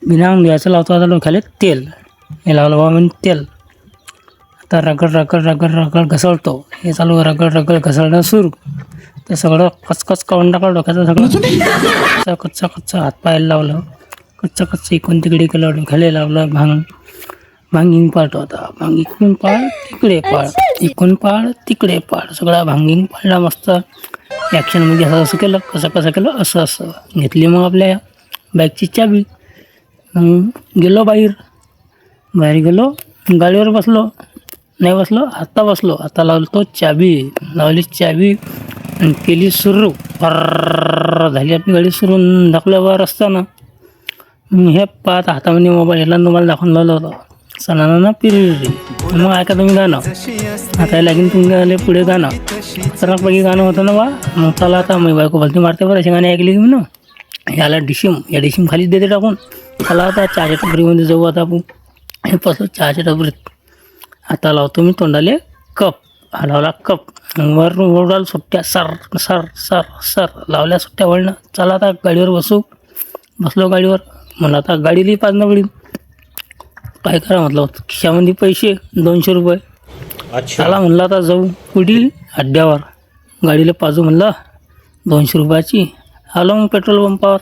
बिना द्यायचं लावतो आता डोक्याला तेल. हे लावलं बाबा मी तेल. आता रगड रगड रगड रगड घसळतो. हे चालू रगड रगड घसळणं सुरू. ते सगळं कचकच काढून टाकलं डोक्याचं सगळं. कच्चा कच्चा हातपायला लावलं. कच्चा कच्चा इकडून तिकडे केलं. डोक्याला लावलं भांगिंग पाळतो आता. भांग इकडून पाळ तिकडे पाळ, इकडून पाळ तिकडे पाळ. सगळा भांगिंग पाळला मस्त. ॲक्शनमध्ये असं केलं, कसं केलं असं घेतली. मग आपल्या बाईकची चाबी. मग गेलो बाहेर गेलो. गाडीवर बसलो. नाही बसलो, आता बसलो. आता लावतो चाबी. लावली चाबी आणि केली सुरू. फर्र झाली आपली गाडी सुरू. दाखल्यावर रस्त्यानं. हे पाहत हातामध्ये मोबाईल घेतला. तुम्हाला दाखवून लावलं होतं सणाना पिरिरी. मग ऐका तुम्ही गाणं. आता लागेल तुम्ही पुढे गाणं. खतरनाकपैकी गाणं होतं ना बा. मग चला आता मी बायको भलती मारते बरं. असे गाणे ऐकले की म्हणून याला डिशिम, या डिशिम खालीच देते टाकून. चला आता चहाच्या टपरीमध्ये जाऊ आता आपण. हे पासून चहाच्या टपरीत. आता लावतो मी तोंडाले कप. हा लावला कप. वर ओढाल सुट्ट्या सर सर सर सर लावल्या सुट्ट्या वळणं. चला आता गाडीवर बसलो गाडीवर. म्हणलं आता गाडीला पाजणं पडेल. काय करा म्हटलं, खिशामध्ये पैसे 200 रुपये. चला म्हणलं आता जाऊ पुढील अड्ड्यावर. गाडीला पाजू म्हणलं 200 रुपयाची. आलो मग पेट्रोल पंपावर.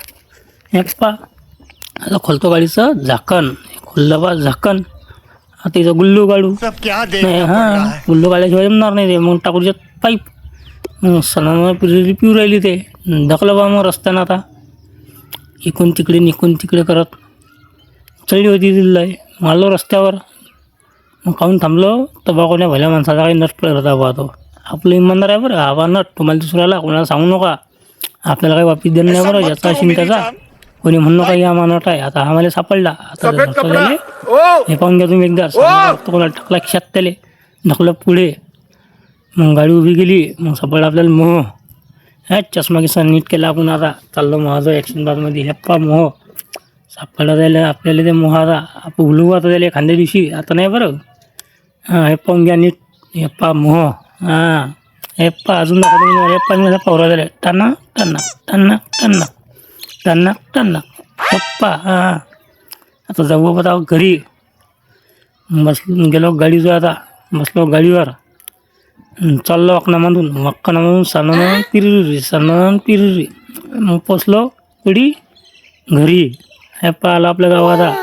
हे पा आता खोलतो गाडीचं झाकण. खुल्लं बा झाकण. आता इथं गुल्लू काढू नाही. हां, गुल्लू काढल्याशिवाय जमणार नाही ते. मग टाकू पाईप. मग सणानं पिऊ राहिली ते. ढकलं बा मग रस्त्यानं आता. इकून तिकडे करत चढली होती दिल्ला. मारलो रस्त्यावर. मग खाऊन थांबलो. तंबाखूने भल्या माणसाचा काही नट पडत होता पाहतो. आपलं इमानदार आहे बरं. हा नट तुम्हाला दुसऱ्याला कोणाला सांगू नका. आपल्याला काही वापिस देणं नाही बरं. याचा शिंकाचा कोणी म्हणू का या मानवट आहे. आता हा मला सापडला. आता हे पाहून घ्या तुम्ही एकदा. कोणाला टाकला खिशात त्याले. ढकलं पुढे. मग गाडी उभी केली. मग सापडला आपल्याला मोह. ह्या चष्मा किसा नीट केला आपण. आता चाललो मोहाचं ॲक्शन बाजमध्ये. हे मोह सापडला त्याला आपल्याला. ते मोहाचा आपण उलू आता त्याला एखाद्या दिवशी. आता नाही बरं. हां, हे पाहून घ्या नीट. हे मोह. हां, हे अजून दाखवतो. हे माझा पावरा झाले. टना टना टना टना टना टना. हां, आता जाऊ आता घरी. गेलो गाडीवर. आता बसलो गाडीवर. चाललो वक्कनामधून सणानं पिरिरी. मग पोचलो पुढी घरी. हे आलं आपल्या गावात.